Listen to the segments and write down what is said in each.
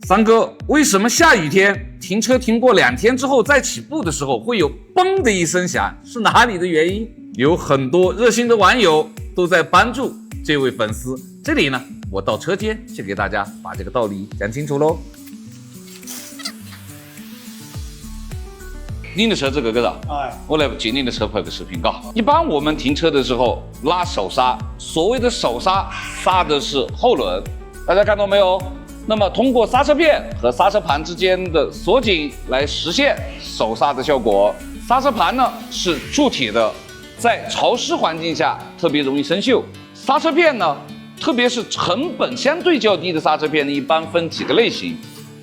三哥，为什么下雨天停车停过2天之后再起步的时候会有嘣的一声响？是哪里的原因？有很多热心的网友都在帮助这位粉丝。这里呢，我到车间去给大家把这个道理讲清楚喽。您的车这个哥的，我来接您的车拍个视频嘎。一般我们停车的时候拉手刹，所谓的手刹刹的是后轮，大家看到没有？那么通过刹车片和刹车盘之间的锁紧来实现手刹的效果。刹车盘呢是铸铁的，在潮湿环境下特别容易生锈。刹车片呢，特别是成本相对较低的刹车片呢，一般分几个类型，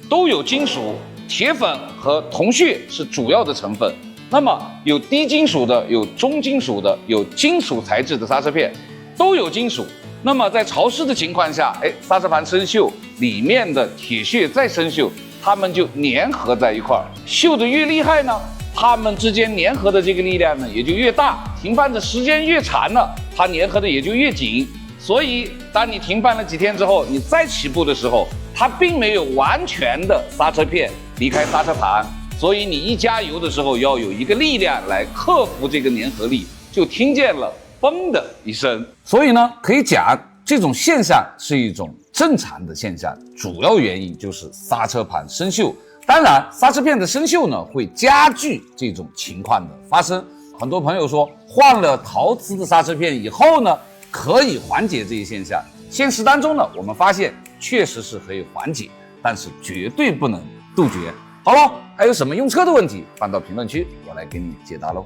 都有金属。铁粉和铜屑是主要的成分，那么有低金属的，有中金属的，有金属材质的刹车片，都有金属。那么在潮湿的情况下，刹车盘生锈，里面的铁屑再生锈，它们就粘合在一块儿。锈得越厉害呢，它们之间粘合的这个力量呢也就越大，停放的时间越长呢，它粘合的也就越紧。所以当你停放了几天之后，你再起步的时候，它并没有完全的刹车片离开刹车盘，所以你一加油的时候要有一个力量来克服这个粘合力，就听见了嘣的一声。所以呢，可以讲这种现象是一种正常的现象，主要原因就是刹车盘生锈。当然，刹车片的生锈呢会加剧这种情况的发生。很多朋友说换了陶瓷的刹车片以后呢，可以缓解这一现象。现实当中呢，我们发现确实是可以缓解，但是绝对不能杜绝。好了，还有什么用车的问题，放到评论区，我来给你解答喽。